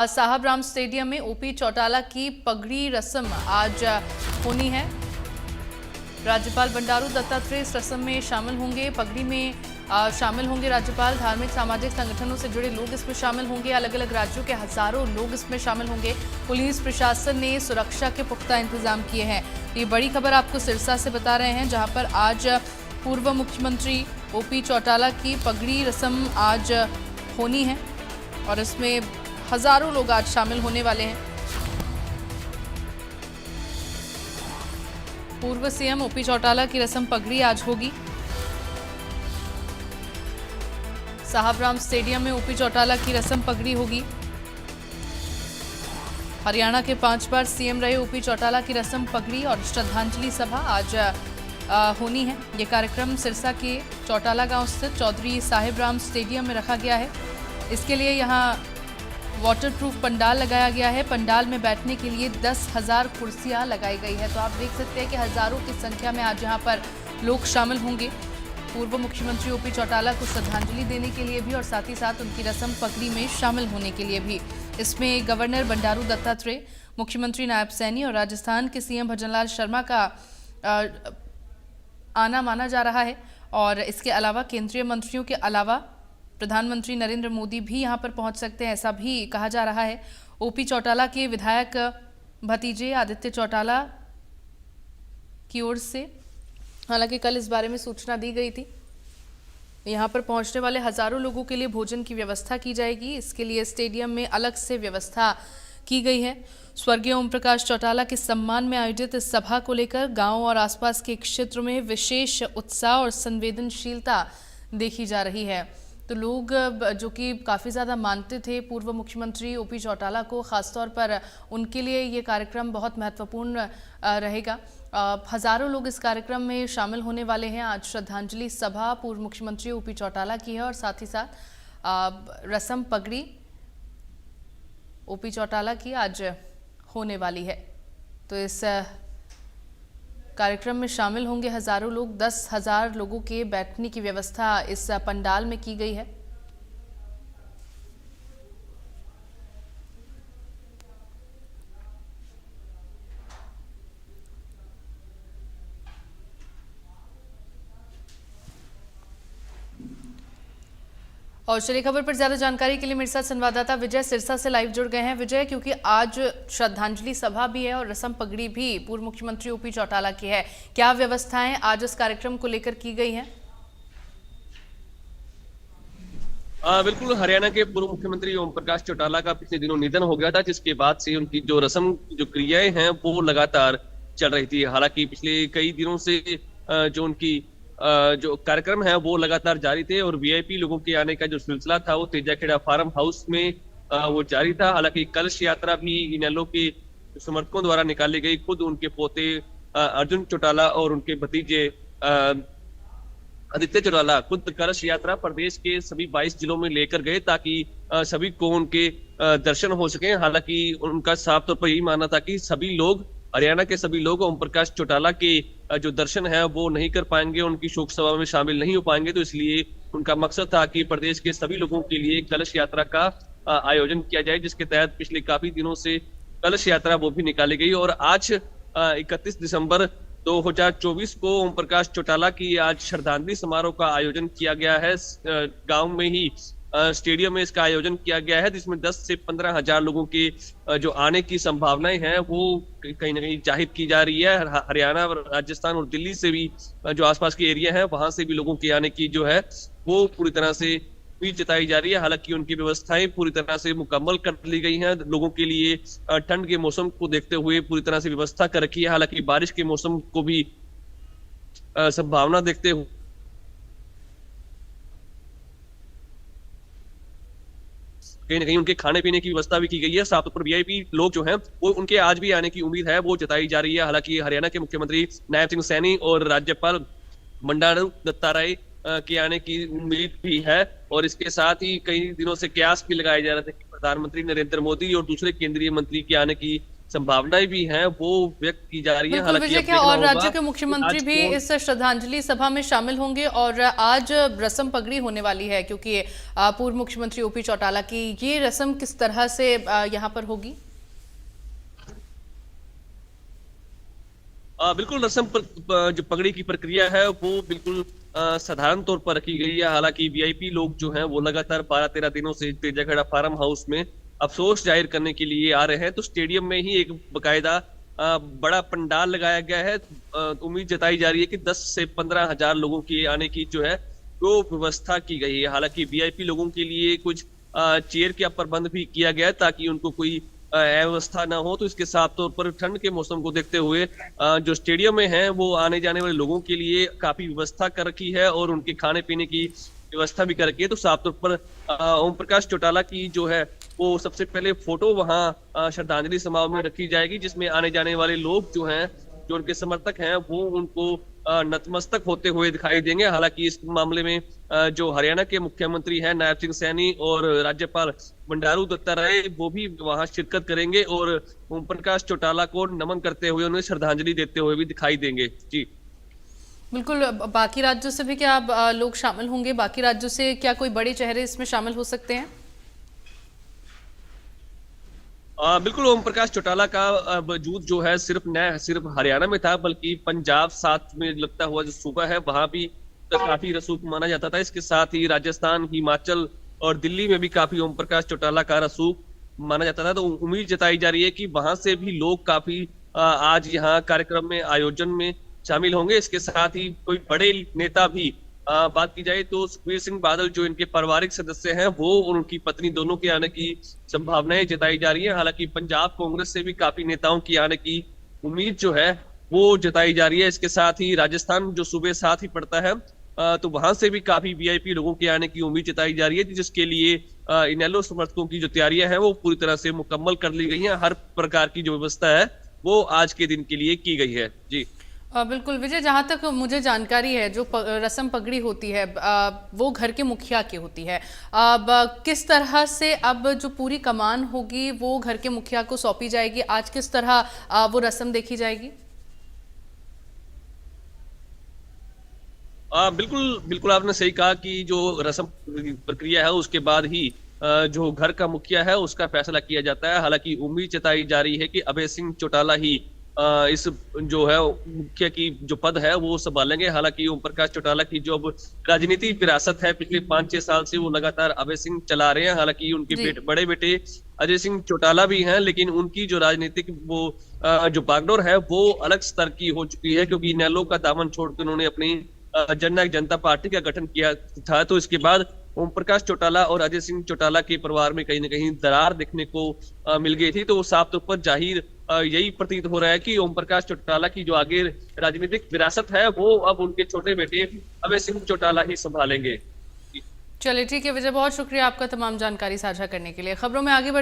Sahabram stadium में OP Chautala की पगड़ी रस्म आज होनी है। राज्यपाल बंडारू दत्तात्रेय इस रस्म में शामिल होंगे। पगड़ी में शामिल होंगे राज्यपाल। धार्मिक सामाजिक संगठनों से जुड़े लोग इसमें शामिल होंगे। अलग अलग राज्यों के हजारों लोग इसमें शामिल होंगे। पुलिस प्रशासन ने सुरक्षा के पुख्ता इंतजाम किए हैं। ये बड़ी खबर आपको सिरसा से बता रहे हैं, जहां पर आज पूर्व मुख्यमंत्री ओपी चौटाला की पगड़ी रस्म आज होनी है और इसमें हजारों लोग आज शामिल होने वाले हैं। पूर्व सीएम ओपी चौटाला की रस्म पगड़ी आज होगी। साहबराम स्टेडियम में ओपी चौटाला की रस्म पगड़ी होगी। हरियाणा के 5 बार सीएम रहे ओपी चौटाला की रस्म पगड़ी और श्रद्धांजलि सभा आज होनी है। ये कार्यक्रम सिरसा के चौटाला गांव स्थित चौधरी साहिबराम स्टेडियम में रखा गया है। इसके लिए यहाँ वाटरप्रूफ पंडाल लगाया गया है। पंडाल में बैठने के लिए 10,000 कुर्सियां लगाई गई है। तो आप देख सकते हैं कि हजारों की संख्या में आज यहां पर लोग शामिल होंगे पूर्व मुख्यमंत्री ओपी चौटाला को श्रद्धांजलि देने के लिए भी और साथ ही साथ उनकी रस्म पगड़ी में शामिल होने के लिए भी। इसमें गवर्नर बंडारू दत्तात्रेय, मुख्यमंत्री नायब सैनी और राजस्थान के सीएम भजनलाल शर्मा का आना माना जा रहा है। और इसके अलावा केंद्रीय मंत्रियों के अलावा प्रधानमंत्री नरेंद्र मोदी भी यहां पर पहुंच सकते हैं, ऐसा भी कहा जा रहा है। ओपी चौटाला के विधायक भतीजे आदित्य चौटाला की ओर से हालांकि कल इस बारे में सूचना दी गई थी। यहां पर पहुंचने वाले हजारों लोगों के लिए भोजन की व्यवस्था की जाएगी। इसके लिए स्टेडियम में अलग से व्यवस्था की गई है। स्वर्गीय ओम प्रकाश चौटाला के सम्मान में आयोजित इस सभा को लेकर गांव और आसपास के क्षेत्र में विशेष उत्साह और संवेदनशीलता देखी जा रही है। तो लोग जो कि काफ़ी ज़्यादा मानते थे पूर्व मुख्यमंत्री ओपी चौटाला को, ख़ासतौर पर उनके लिए ये कार्यक्रम बहुत महत्वपूर्ण रहेगा। हज़ारों लोग इस कार्यक्रम में शामिल होने वाले हैं। आज श्रद्धांजलि सभा पूर्व मुख्यमंत्री ओपी चौटाला की है और साथ ही साथ रस्म पगड़ी ओपी चौटाला की आज होने वाली है। तो इस कार्यक्रम में शामिल होंगे हजारों लोग। 10,000 लोगों के बैठने की व्यवस्था इस पंडाल में की गई है। और चलिए खबर पर ज्यादा जानकारी के लिए मेरे साथ संवाददाता विजय सिरसा से लाइव जुड़ गए हैं। विजय, क्योंकि आज श्रद्धांजलि सभा भी है और रस्म पगड़ी भी पूर्व मुख्यमंत्री ओपी चौटाला की है, क्या व्यवस्थाएं आज इस कार्यक्रम को लेकर की गई हैं? बिल्कुल, हरियाणा के पूर्व मुख्यमंत्री ओम प्रकाश चौटाला का पिछले दिनों निधन हो गया था, जिसके बाद से उनकी जो रस्म जो क्रियाएं हैं वो लगातार चल रही थी। हालांकि पिछले कई दिनों से जो उनकी जो कार्यक्रम है वो लगातार जारी थे और वीआईपी लोगों के आने का जो सिलसिला था वो तेजाखेड़ा फार्म हाउस में वो जारी था। हालांकि कलश यात्रा भी इनेलो के समर्थकों द्वारा निकाली गई। खुद उनके पोते अर्जुन चौटाला और उनके भतीजे आदित्य चौटाला खुद कलश यात्रा प्रदेश के सभी 22 जिलों में लेकर गए ताकि सभी को उनके दर्शन हो सके। हालांकि उनका साफ तौर पर यही मानना था कि सभी लोग, हरियाणा के सभी लोग ओम प्रकाश चौटाला के जो दर्शन है वो नहीं कर पाएंगे, उनकी शोक सभा में शामिल नहीं हो पाएंगे। तो इसलिए उनका मकसद था कि प्रदेश के सभी लोगों के लिए कलश यात्रा का आयोजन किया जाए, जिसके तहत पिछले काफी दिनों से कलश यात्रा वो भी निकाली गई। और आज 31 दिसंबर 2024 को ओम प्रकाश चौटाला की आज श्रद्धांजलि समारोह का आयोजन किया गया है। गांव में ही स्टेडियम में इसका आयोजन किया गया है, जिसमें 10 से 15 हजार लोगों के जो आने की संभावनाएं हैं वो कहीं ना कहीं जाहिर की जा रही है। हरियाणा, राजस्थान और दिल्ली से भी जो आसपास के एरिया है वहां से भी लोगों के आने की जो है वो पूरी तरह से उम्मीद जताई जा रही है। हालांकि उनकी व्यवस्थाएं पूरी तरह से मुकम्मल कर ली गई हैं। लोगों के लिए ठंड के मौसम को देखते हुए पूरी तरह से व्यवस्था कर रखी है। हालांकि बारिश के मौसम को भी संभावना देखते हुए कहीं ना कहीं उनके खाने पीने की व्यवस्था भी की गई है। साफ तौर पर वीआईपी लोग जो हैं वो उनके आज भी आने की उम्मीद है वो जताई जा रही है। हालांकि हरियाणा के मुख्यमंत्री नायब सिंह सैनी और राज्यपाल बंडारू दत्तात्रेय के आने की उम्मीद भी है। और इसके साथ ही कई दिनों से कयास भी लगाए जा रहे थे कि प्रधानमंत्री नरेंद्र मोदी और दूसरे केंद्रीय मंत्री के आने की संभावनाएं भी हैं वो व्यक्त की जा रही है। बिल्कुल हालांकि विजय, अब क्या देखना और होगा राज्य के कि मुख्यमंत्री आज भी कौन। इस श्रद्धांजलि सभा में शामिल होंगे? और आज रस्म पगड़ी होने वाली है, क्योंकि पूर्व मुख्यमंत्री ओपी चौटाला की ये रस्म किस तरह से यहाँ पर होगी? बिल्कुल रस्म जो पगड़ी की प्रक्रिया है वो बिल्कुल साधारण तौर पर रखी गई है। हालांकि वीआईपी लोग जो हैं वो लगातार 12-13 दिनों से तेजाखेड़ा फार्म हाउस में अफसोस जाहिर करने के लिए आ रहे हैं। तो स्टेडियम में ही एक बकायदा बड़ा पंडाल लगाया गया है। उम्मीद जताई जा रही है कि 10 से 15 हजार लोगों की आने की जो है वो व्यवस्था की गई है। हालांकि वीआईपी लोगों के लिए कुछ चेयर का प्रबंध भी किया गया है ताकि उनको कोई अव्यवस्था ना हो। तो इसके साफ तौर पर ठंड के मौसम को देखते हुए जो स्टेडियम में है वो आने जाने वाले लोगों के लिए काफी व्यवस्था कर रखी है और उनके खाने पीने की व्यवस्था भी कर रखी है। तो साफ तौर पर ओम प्रकाश चौटाला की जो है वो सबसे पहले फोटो वहां श्रद्धांजलि समारोह में रखी जाएगी, जिसमें आने जाने वाले लोग जो हैं, जो उनके समर्थक हैं, वो उनको नतमस्तक होते हुए दिखाई देंगे। हालांकि इस मामले में जो हरियाणा के मुख्यमंत्री हैं नायब सिंह सैनी और राज्यपाल बंडारू दत्तात्रेय वो भी वहां शिरकत करेंगे और ओम प्रकाश चौटाला को नमन करते हुए, उन्हें श्रद्धांजलि देते हुए भी दिखाई देंगे। जी बिल्कुल, बाकी राज्यों से भी क्या लोग शामिल होंगे? बाकी राज्यों से क्या कोई बड़े चेहरे इसमें शामिल हो सकते हैं? बिल्कुल ओम प्रकाश चौटाला का वजूद जो है सिर्फ हरियाणा में था, बल्कि पंजाब साथ में लगता हुआ जो सूबा है वहां भी तो काफी रसूख माना जाता था। इसके साथ ही राजस्थान, हिमाचल और दिल्ली में भी काफी ओम प्रकाश चौटाला का रसूख माना जाता था। तो उम्मीद जताई जा रही है कि वहां से भी लोग काफी आज यहाँ कार्यक्रम में आयोजन में शामिल होंगे। इसके साथ ही कोई बड़े नेता भी बात की जाए तो सुखबीर सिंह बादल जो इनके पारिवारिक सदस्य हैं वो और उनकी पत्नी दोनों के आने की संभावनाएं जताई जा रही है। हालांकि पंजाब कांग्रेस से भी काफी नेताओं की आने की उम्मीद जो है वो जताई जा रही है। इसके साथ ही राजस्थान जो सूबे साथ ही पड़ता है तो वहां से भी काफी वीआईपी लोगों के आने की उम्मीद जताई जा रही है, जिसके लिए इनेलो समर्थकों की जो तैयारियां हैं वो पूरी तरह से मुकम्मल कर ली गई हैं। हर प्रकार की जो व्यवस्था है वो आज के दिन के लिए की गई है। जी बिल्कुल विजय, जहाँ तक मुझे जानकारी है, जो रस्म पगड़ी होती है वो घर के मुखिया की होती है। अब किस तरह से अब जो पूरी कमान होगी वो घर के मुखिया को सौंपी जाएगी? आज किस तरह वो रस्म देखी जाएगी? बिल्कुल बिल्कुल आपने सही कहा कि जो रस्म प्रक्रिया है उसके बाद ही जो घर का मुखिया है उसका फैसला किया जाता है। हालांकि उम्मीद जताई जा रही है कि अभय सिंह चौटाला ही इस जो है मुखिया की जो पद है वो संभालेंगे। हालांकि ओम प्रकाश चौटाला की जो अब राजनीतिक विरासत है पिछले 5-6 साल से वो लगातार अभय सिंह चला रहे हैं। हालांकि उनके बड़े बेटे अजय सिंह चौटाला भी हैं, लेकिन उनकी जो राजनीतिक वो जो बागडोर है वो अलग स्तर की हो चुकी है, क्योंकि इनेलो का दामन छोड़कर उन्होंने अपनी जननायक जनता पार्टी का गठन किया था। तो इसके बाद ओम प्रकाश चौटाला और अजय सिंह चौटाला के परिवार में कहीं ना कहीं दरार देखने को मिल गई थी। तो वो साफ तौर पर जाहिर यही प्रतीत हो रहा है कि ओम प्रकाश चौटाला की जो आगे राजनीतिक विरासत है वो अब उनके छोटे बेटे अभय सिंह चौटाला ही संभालेंगे। चलिए ठीक है विजय, बहुत शुक्रिया आपका तमाम जानकारी साझा करने के लिए। खबरों में आगे बढ़ते